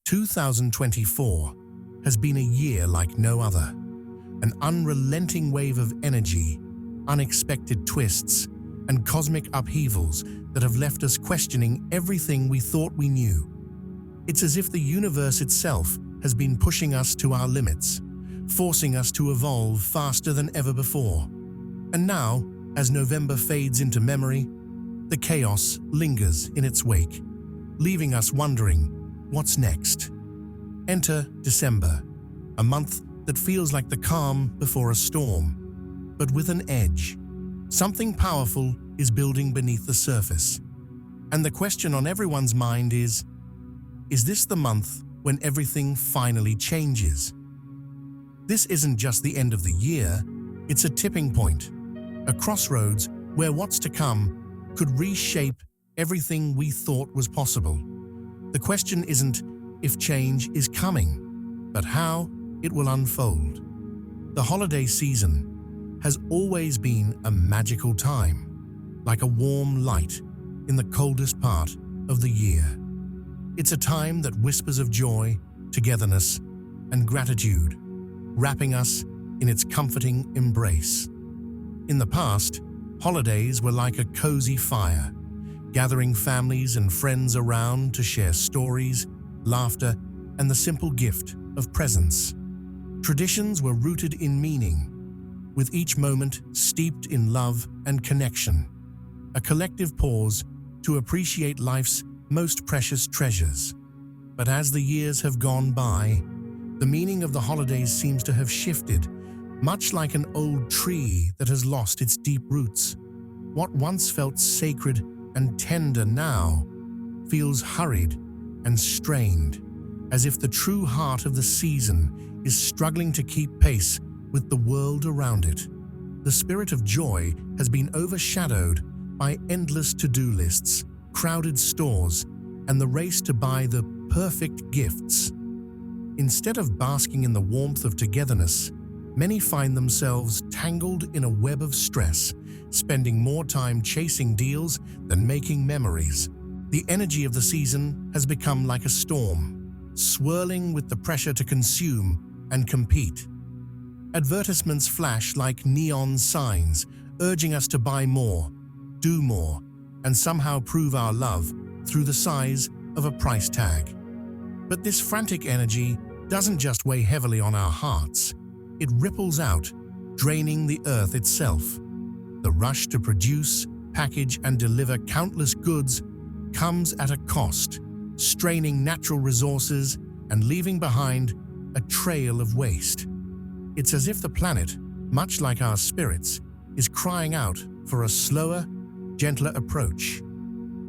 2024 has been a year like no other. An unrelenting wave of energy, unexpected twists, and cosmic upheavals that have left us questioning everything we thought we knew. It's as if the universe itself has been pushing us to our limits, forcing us to evolve faster than ever before. And now, as November fades into memory, the chaos lingers in its wake, leaving us wondering, what's next? Enter December, a month that feels like the calm before a storm, but with an edge. Something powerful is building beneath the surface. And the question on everyone's mind is this the month when everything finally changes? This isn't just the end of the year, it's a tipping point, a crossroads where what's to come could reshape everything we thought was possible. The question isn't if change is coming, but how it will unfold. The holiday season has always been a magical time, like a warm light in the coldest part of the year. It's a time that whispers of joy, togetherness, and gratitude, wrapping us in its comforting embrace. In the past, holidays were like a cozy fire, gathering families and friends around to share stories, laughter, and the simple gift of presence. Traditions were rooted in meaning, with each moment steeped in love and connection, a collective pause to appreciate life's most precious treasures. But as the years have gone by, the meaning of the holidays seems to have shifted, much like an old tree that has lost its deep roots. What once felt sacred and tender now feels hurried and strained, as if the true heart of the season is struggling to keep pace with the world around it. The spirit of joy has been overshadowed by endless to-do lists, crowded stores, and the race to buy the perfect gifts. Instead of basking in the warmth of togetherness, many find themselves tangled in a web of stress, spending more time chasing deals than making memories. The energy of the season has become like a storm, swirling with the pressure to consume and compete. Advertisements flash like neon signs, urging us to buy more, do more, and somehow prove our love through the size of a price tag. But this frantic energy doesn't just weigh heavily on our hearts, it ripples out, draining the earth itself. The rush to produce, package, and deliver countless goods comes at a cost, straining natural resources and leaving behind a trail of waste. It's as if the planet, much like our spirits, is crying out for a slower, gentler approach.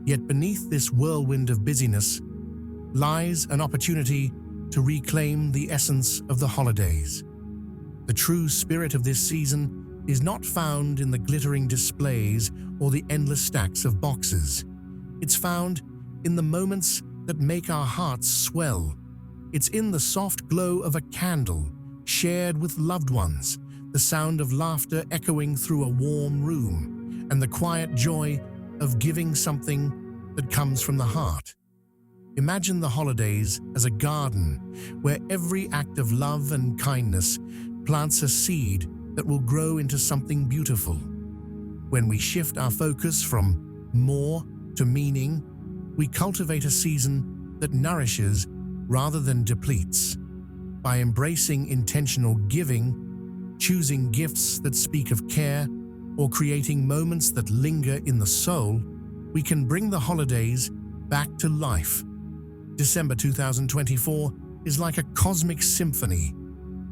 Yet beneath this whirlwind of busyness lies an opportunity to reclaim the essence of the holidays. The true spirit of this season is not found in the glittering displays or the endless stacks of boxes. It's found in the moments that make our hearts swell. It's in the soft glow of a candle shared with loved ones, the sound of laughter echoing through a warm room, and the quiet joy of giving something that comes from the heart. Imagine the holidays as a garden where every act of love and kindness plants a seed that will grow into something beautiful. When we shift our focus from more to meaning, we cultivate a season that nourishes rather than depletes. By embracing intentional giving, choosing gifts that speak of care, or creating moments that linger in the soul, we can bring the holidays back to life. December 2024 is like a cosmic symphony,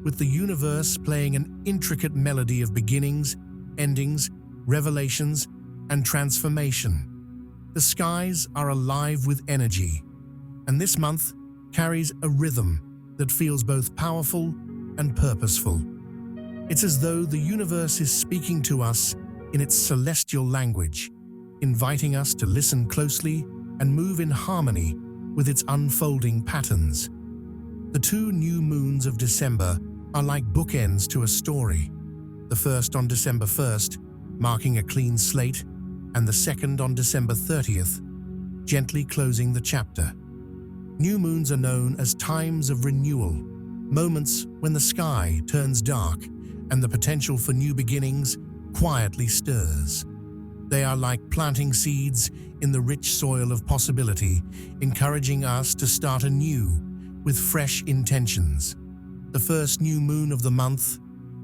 with the universe playing an intricate melody of beginnings, endings, revelations, and transformation. The skies are alive with energy, and this month carries a rhythm that feels both powerful and purposeful. It's as though the universe is speaking to us in its celestial language, inviting us to listen closely and move in harmony with its unfolding patterns. The two new moons of December are like bookends to a story. The first on December 1st, marking a clean slate, and the second on December 30th, gently closing the chapter. New moons are known as times of renewal, moments when the sky turns dark and the potential for new beginnings quietly stirs. They are like planting seeds in the rich soil of possibility, encouraging us to start anew with fresh intentions. The first new moon of the month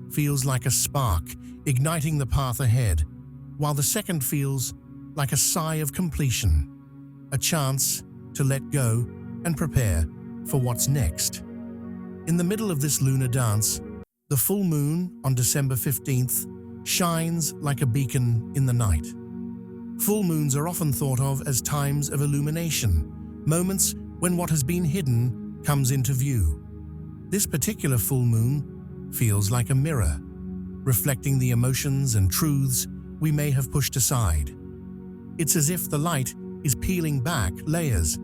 feels like a spark, igniting the path ahead, while the second feels like a sigh of completion, a chance to let go and prepare for what's next. In the middle of this lunar dance, the full moon on December 15th shines like a beacon in the night. Full moons are often thought of as times of illumination, moments when what has been hidden comes into view. This particular full moon feels like a mirror, reflecting the emotions and truths we may have pushed aside. It's as if the light is peeling back layers,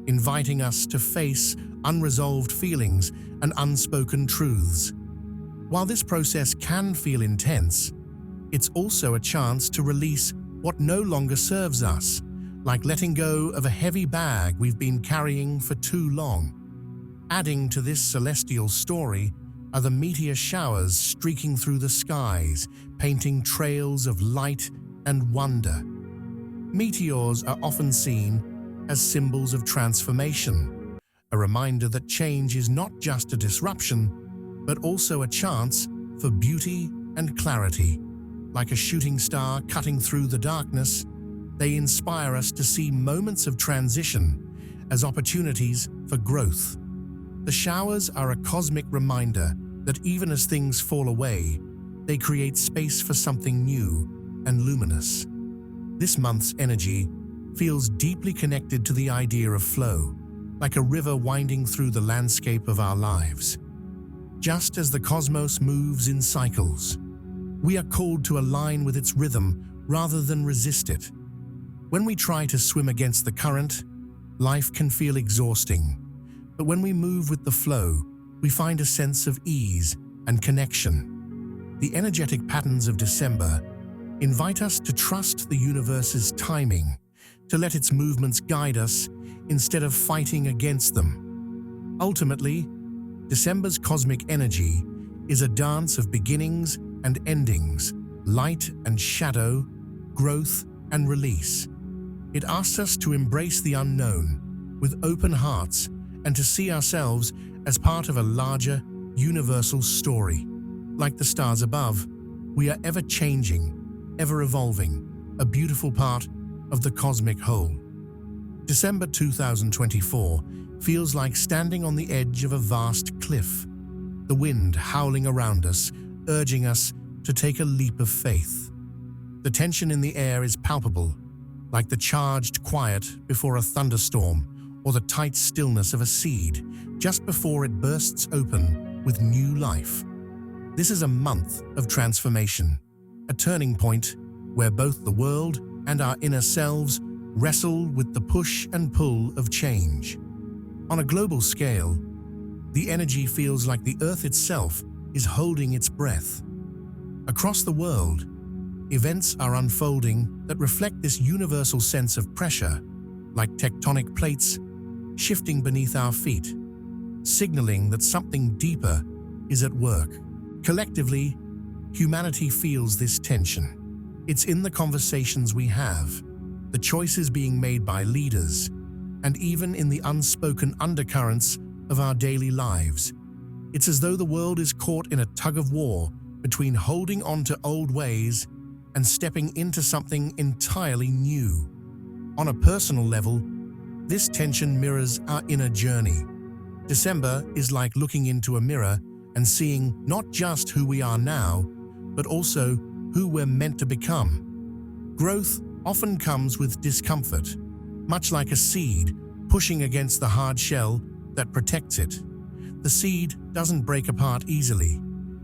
inviting us to face unresolved feelings and unspoken truths. While this process can feel intense, it's also a chance to release what no longer serves us, like letting go of a heavy bag we've been carrying for too long. Adding to this celestial story are the meteor showers streaking through the skies, painting trails of light and wonder. Meteors are often seen as symbols of transformation, a reminder that change is not just a disruption, but also a chance for beauty and clarity. Like a shooting star cutting through the darkness, they inspire us to see moments of transition as opportunities for growth. The showers are a cosmic reminder that even as things fall away, they create space for something new and luminous. This month's energy feels deeply connected to the idea of flow, like a river winding through the landscape of our lives. Just as the cosmos moves in cycles, we are called to align with its rhythm rather than resist it. When we try to swim against the current, life can feel exhausting. But when we move with the flow, we find a sense of ease and connection. The energetic patterns of December invite us to trust the universe's timing, to let its movements guide us instead of fighting against them. Ultimately, December's cosmic energy is a dance of beginnings and endings, light and shadow, growth and release. It asks us to embrace the unknown with open hearts and to see ourselves as part of a larger, universal story. Like the stars above, we are ever changing, ever evolving, a beautiful part of the cosmic whole. December 2024 feels like standing on the edge of a vast cliff, the wind howling around us, urging us to take a leap of faith. The tension in the air is palpable, like the charged quiet before a thunderstorm or the tight stillness of a seed just before it bursts open with new life. This is a month of transformation, a turning point where both the world and our inner selves wrestle with the push and pull of change. On a global scale, the energy feels like the earth itself is holding its breath. Across the world, events are unfolding that reflect this universal sense of pressure, like tectonic plates shifting beneath our feet, signaling that something deeper is at work. Collectively, humanity feels this tension. It's in the conversations we have, the choices being made by leaders, and even in the unspoken undercurrents of our daily lives. It's as though the world is caught in a tug-of-war between holding on to old ways and stepping into something entirely new. On a personal level, this tension mirrors our inner journey. December is like looking into a mirror and seeing not just who we are now, but also who we're meant to become. Growth often comes with discomfort, much like a seed pushing against the hard shell that protects it. The seed doesn't break apart easily.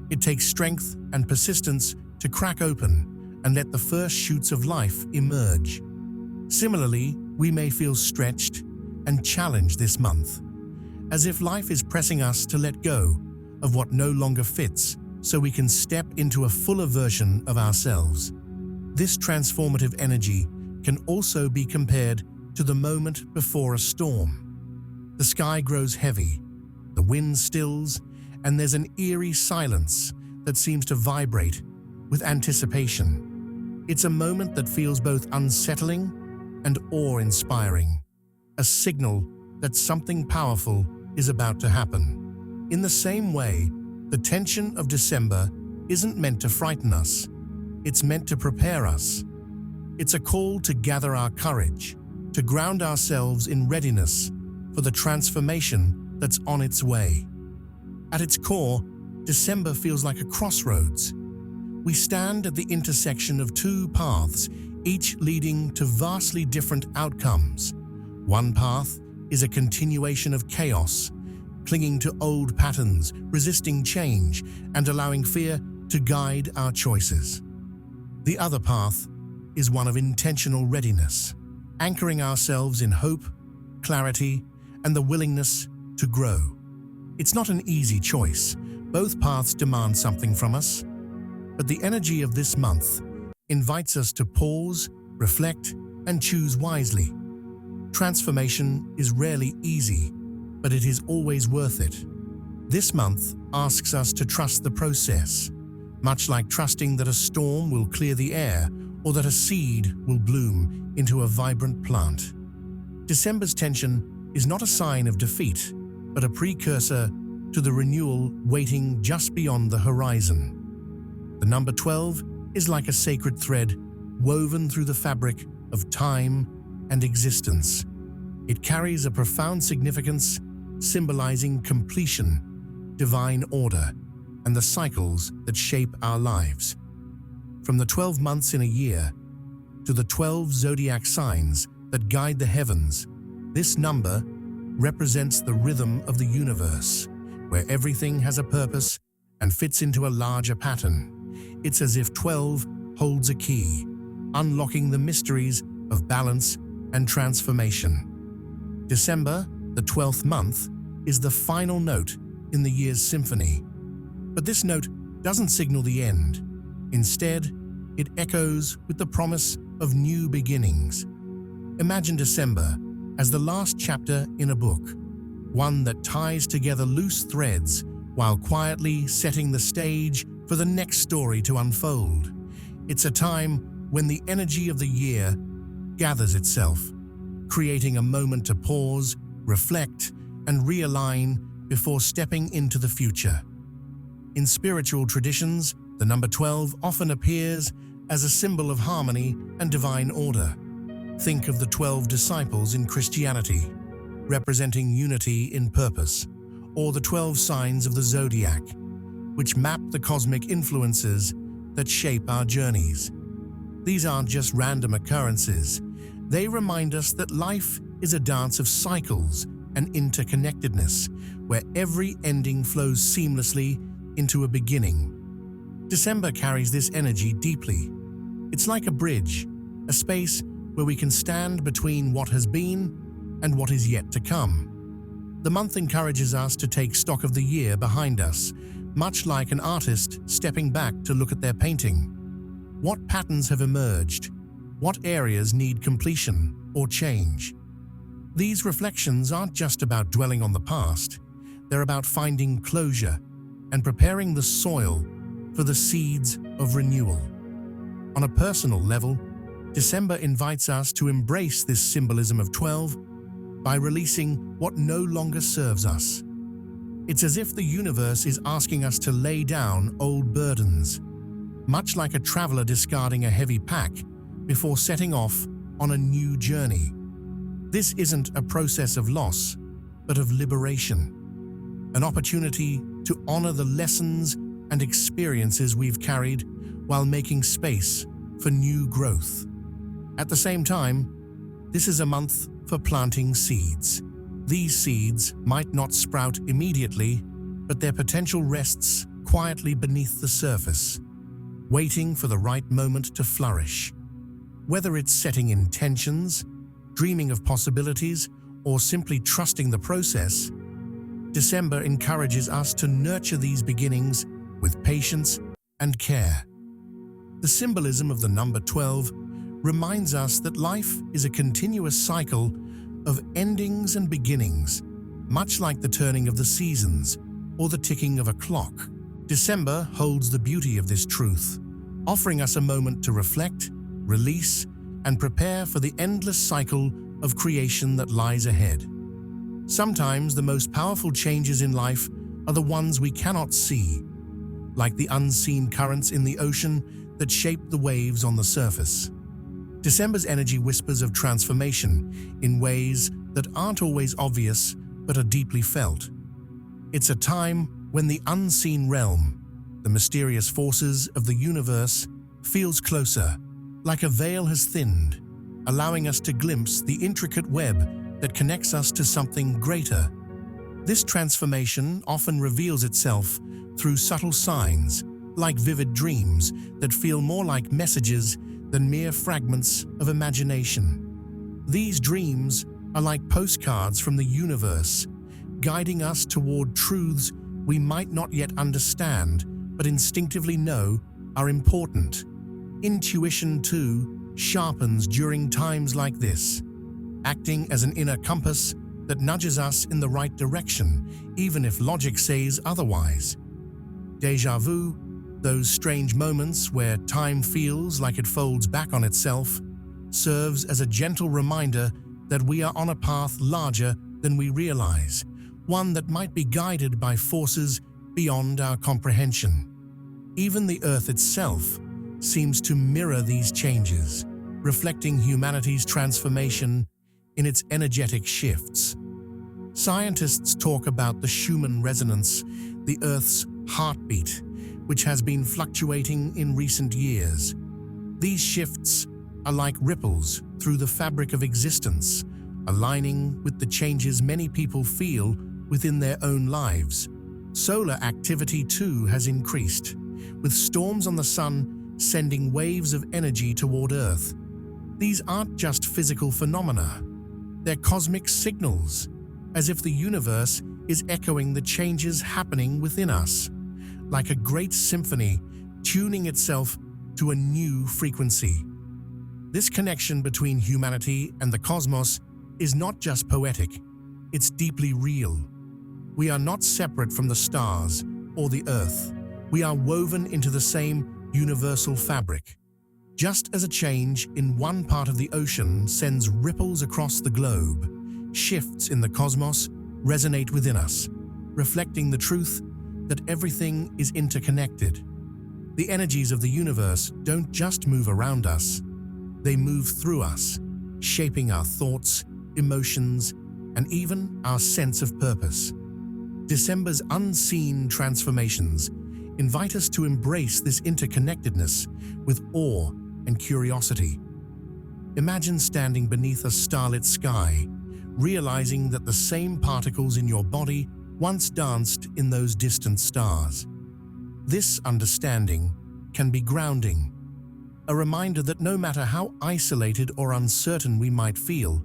It takes strength and persistence to crack open and let the first shoots of life emerge. Similarly, we may feel stretched and challenged this month, as if life is pressing us to let go of what no longer fits so we can step into a fuller version of ourselves. This transformative energy can also be compared to the moment before a storm. The sky grows heavy, the wind stills, and there's an eerie silence that seems to vibrate with anticipation. It's a moment that feels both unsettling and awe-inspiring, a signal that something powerful is about to happen. In the same way, the tension of December isn't meant to frighten us. It's meant to prepare us. It's a call to gather our courage, to ground ourselves in readiness for the transformation that's on its way. At its core, December feels like a crossroads. We stand at the intersection of two paths, each leading to vastly different outcomes. One path is a continuation of chaos, clinging to old patterns, resisting change, and allowing fear to guide our choices. The other path is one of intentional readiness, anchoring ourselves in hope, clarity, and the willingness to grow. It's not an easy choice. Both paths demand something from us, but the energy of this month invites us to pause, reflect, and choose wisely. Transformation is rarely easy, but it is always worth it. This month asks us to trust the process, much like trusting that a storm will clear the air or that a seed will bloom into a vibrant plant. December's tension is not a sign of defeat, but a precursor to the renewal waiting just beyond the horizon. The number 12 is like a sacred thread woven through the fabric of time and existence. It carries a profound significance, symbolizing completion, divine order, and the cycles that shape our lives. From the 12 months in a year to the 12 zodiac signs that guide the heavens, this number represents the rhythm of the universe, where everything has a purpose and fits into a larger pattern. It's as if 12 holds a key, unlocking the mysteries of balance and transformation. December, the 12th month, is the final note in the year's symphony. But this note doesn't signal the end. Instead, it echoes with the promise of new beginnings. Imagine December as the last chapter in a book, one that ties together loose threads while quietly setting the stage for the next story to unfold. It's a time when the energy of the year gathers itself, creating a moment to pause, reflect, and realign before stepping into the future. In spiritual traditions, the number 12 often appears as a symbol of harmony and divine order. Think of the 12 disciples in Christianity, representing unity in purpose, or the 12 signs of the zodiac, which map the cosmic influences that shape our journeys. These aren't just random occurrences. They remind us that life is a dance of cycles and interconnectedness, where every ending flows seamlessly into a beginning. December carries this energy deeply. It's like a bridge, a space where we can stand between what has been and what is yet to come. The month encourages us to take stock of the year behind us, much like an artist stepping back to look at their painting. What patterns have emerged? What areas need completion or change? These reflections aren't just about dwelling on the past. They're about finding closure and preparing the soil for the seeds of renewal. On a personal level, December invites us to embrace this symbolism of 12 by releasing what no longer serves us. It's as if the universe is asking us to lay down old burdens, much like a traveler discarding a heavy pack before setting off on a new journey. This isn't a process of loss, but of liberation, an opportunity to honor the lessons and experiences we've carried while making space for new growth. At the same time, this is a month for planting seeds. These seeds might not sprout immediately, but their potential rests quietly beneath the surface, waiting for the right moment to flourish. Whether it's setting intentions, dreaming of possibilities, or simply trusting the process, December encourages us to nurture these beginnings with patience and care. The symbolism of the number 12 reminds us that life is a continuous cycle of endings and beginnings, Much like the turning of the seasons or the ticking of a clock, December holds the beauty of this truth, offering us a moment to reflect, release, and prepare for the endless cycle of creation that lies ahead. Sometimes the most powerful changes in life are the ones we cannot see, like the unseen currents in the ocean that shape the waves on the surface. December's energy whispers of transformation in ways that aren't always obvious but are deeply felt. It's a time when the unseen realm, the mysterious forces of the universe, feels closer, like a veil has thinned, allowing us to glimpse the intricate web that connects us to something greater. This transformation often reveals itself through subtle signs, like vivid dreams that feel more like messages than mere fragments of imagination. These dreams are like postcards from the universe, guiding us toward truths we might not yet understand, but instinctively know are important. Intuition, too, sharpens during times like this, acting as an inner compass that nudges us in the right direction, even if logic says otherwise. Déjà vu, those strange moments where time feels like it folds back on itself, serves as a gentle reminder that we are on a path larger than we realize, one that might be guided by forces beyond our comprehension. Even the Earth itself seems to mirror these changes, reflecting humanity's transformation in its energetic shifts. Scientists talk about the Schumann resonance, the Earth's heartbeat, which has been fluctuating in recent years. These shifts are like ripples through the fabric of existence, aligning with the changes many people feel within their own lives. Solar activity too has increased, with storms on the sun sending waves of energy toward Earth. These aren't just physical phenomena, they're cosmic signals, as if the universe is echoing the changes happening within us, like a great symphony tuning itself to a new frequency. This connection between humanity and the cosmos is not just poetic, it's deeply real. We are not separate from the stars or the Earth. We are woven into the same universal fabric. Just as a change in one part of the ocean sends ripples across the globe, shifts in the cosmos resonate within us, reflecting the truth that everything is interconnected. The energies of the universe don't just move around us, they move through us, shaping our thoughts, emotions, and even our sense of purpose. December's unseen transformations invite us to embrace this interconnectedness with awe and curiosity. Imagine standing beneath a starlit sky, realizing that the same particles in your body once danced in those distant stars. This understanding can be grounding, a reminder that no matter how isolated or uncertain we might feel,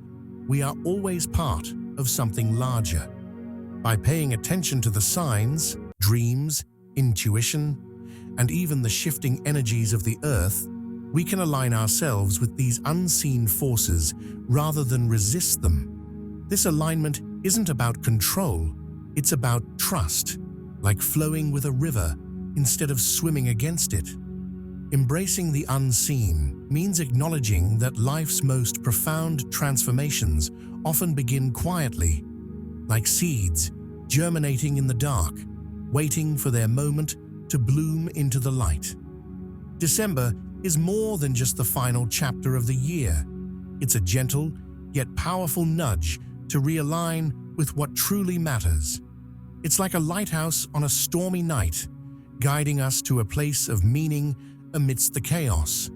we are always part of something larger. By paying attention to the signs, dreams, intuition, and even the shifting energies of the Earth, we can align ourselves with these unseen forces rather than resist them. This alignment isn't about control, it's about trust, like flowing with a river instead of swimming against it. Embracing the unseen means acknowledging that life's most profound transformations often begin quietly, like seeds germinating in the dark, waiting for their moment to bloom into the light. December is more than just the final chapter of the year. It's a gentle yet powerful nudge to realign with what truly matters. It's like a lighthouse on a stormy night, guiding us to a place of meaning amidst the chaos.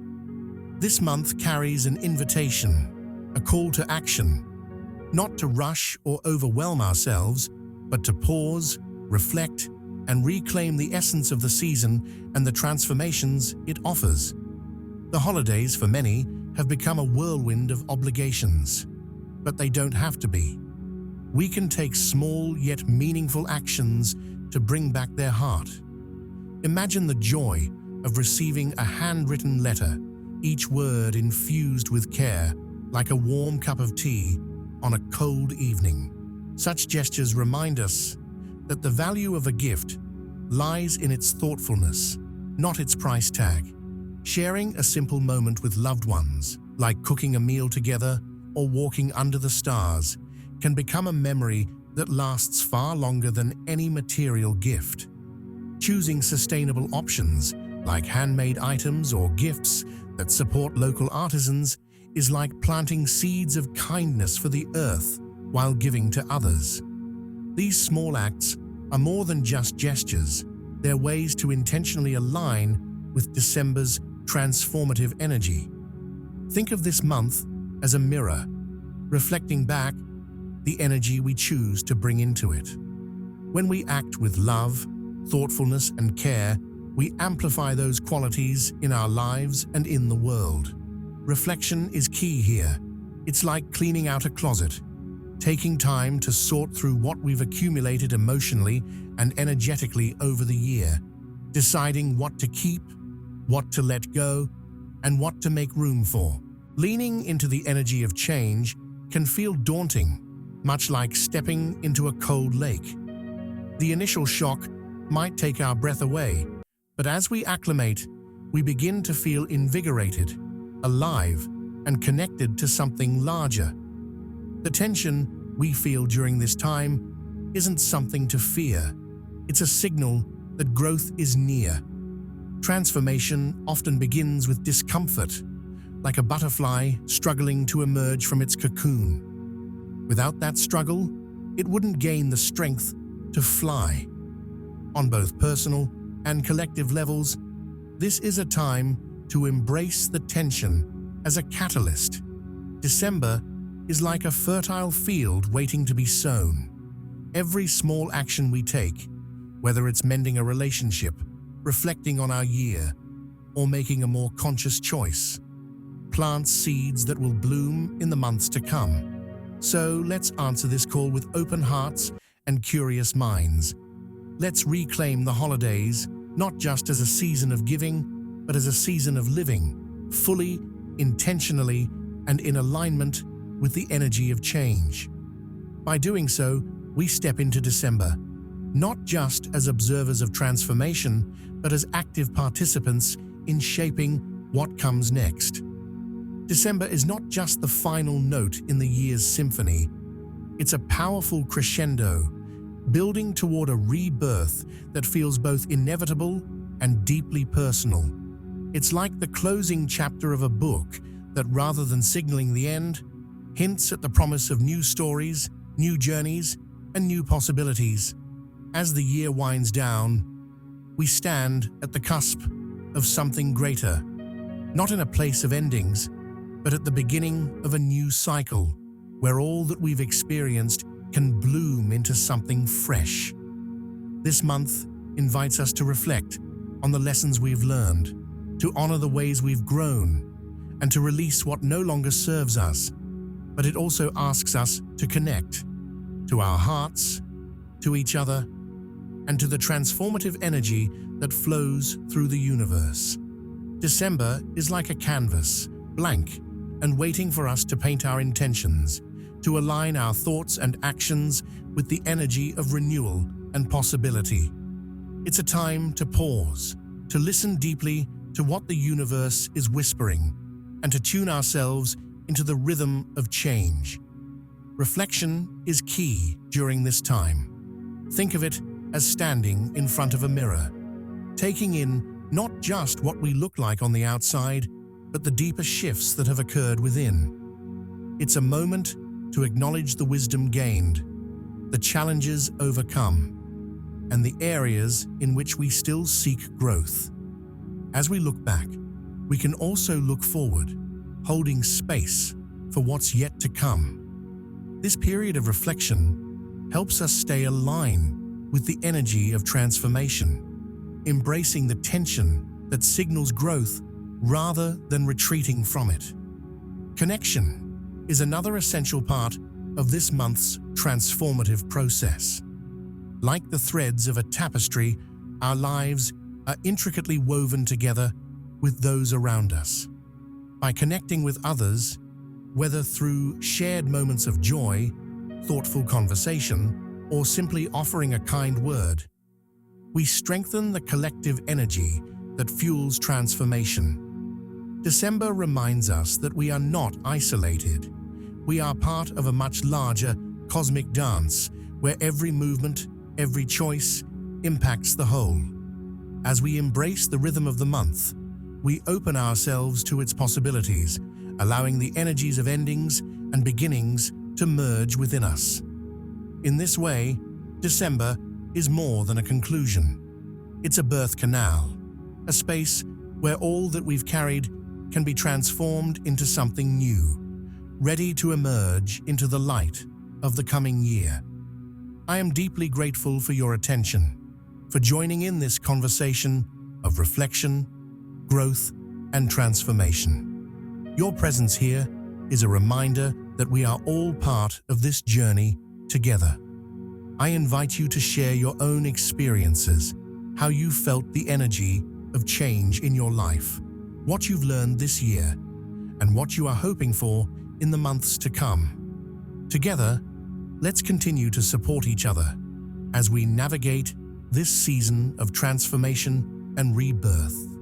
This month carries an invitation, a call to action, not to rush or overwhelm ourselves, but to pause, reflect, and reclaim the essence of the season and the transformations it offers. The holidays, for many, have become a whirlwind of obligations, but they don't have to be. We can take small yet meaningful actions to bring back their heart. Imagine the joy of receiving a handwritten letter, each word infused with care, like a warm cup of tea on a cold evening. Such gestures remind us that the value of a gift lies in its thoughtfulness, not its price tag. Sharing a simple moment with loved ones, like cooking a meal together or walking under the stars, can become a memory that lasts far longer than any material gift. Choosing sustainable options, like handmade items or gifts that support local artisans, is like planting seeds of kindness for the earth while giving to others. These small acts are more than just gestures. They're ways to intentionally align with December's transformative energy. Think of this month as a mirror, reflecting back the energy we choose to bring into it. When we act with love, thoughtfulness, and care, we amplify those qualities in our lives and in the world. Reflection is key here. It's like cleaning out a closet, taking time to sort through what we've accumulated emotionally and energetically over the year, deciding what to keep, what to let go, and what to make room for. Leaning into the energy of change can feel daunting, much like stepping into a cold lake. The initial shock might take our breath away, but as we acclimate, we begin to feel invigorated, alive, and connected to something larger. The tension we feel during this time isn't something to fear. It's a signal that growth is near. Transformation often begins with discomfort, like a butterfly struggling to emerge from its cocoon. Without that struggle, it wouldn't gain the strength to fly. On both personal and collective levels, this is a time to embrace the tension as a catalyst. December is like a fertile field waiting to be sown. Every small action we take, whether it's mending a relationship, reflecting on our year, or making a more conscious choice, plants seeds that will bloom in the months to come. So let's answer this call with open hearts and curious minds. Let's reclaim the holidays, not just as a season of giving, but as a season of living, fully, intentionally, and in alignment with the energy of change. By doing so, we step into December, not just as observers of transformation, but as active participants in shaping what comes next. December is not just the final note in the year's symphony. It's a powerful crescendo, building toward a rebirth that feels both inevitable and deeply personal. It's like the closing chapter of a book that, rather than signaling the end, hints at the promise of new stories, new journeys, and new possibilities. As the year winds down, we stand at the cusp of something greater, not in a place of endings, but at the beginning of a new cycle, where all that we've experienced can bloom into something fresh. This month invites us to reflect on the lessons we've learned, to honor the ways we've grown, and to release what no longer serves us. But it also asks us to connect to our hearts, to each other, and to the transformative energy that flows through the universe. December is like a canvas, blank, and waiting for us to paint our intentions, to align our thoughts and actions with the energy of renewal and possibility. It's a time to pause, to listen deeply to what the universe is whispering, and to tune ourselves into the rhythm of change. Reflection is key during this time. Think of it as standing in front of a mirror, taking in not just what we look like on the outside, but the deeper shifts that have occurred within. It's a moment to acknowledge the wisdom gained, the challenges overcome, and the areas in which we still seek growth. As we look back, we can also look forward, holding space for what's yet to come. This period of reflection helps us stay aligned with the energy of transformation, embracing the tension that signals growth rather than retreating from it. Connection is another essential part of this month's transformative process. Like the threads of a tapestry, our lives are intricately woven together with those around us. By connecting with others, whether through shared moments of joy, thoughtful conversation, or simply offering a kind word. We strengthen the collective energy that fuels transformation. December reminds us that we are not isolated. We are part of a much larger cosmic dance where every movement, every choice impacts the whole. As we embrace the rhythm of the month, we open ourselves to its possibilities, allowing the energies of endings and beginnings to merge within us. In this way, December is more than a conclusion. It's a birth canal, a space where all that we've carried can be transformed into something new, ready to emerge into the light of the coming year. I am deeply grateful for your attention, for joining in this conversation of reflection, growth, and transformation. Your presence here is a reminder that we are all part of this journey together. I invite you to share your own experiences, how you felt the energy of change in your life, what you've learned this year, and what you are hoping for in the months to come. Together, let's continue to support each other as we navigate this season of transformation and rebirth.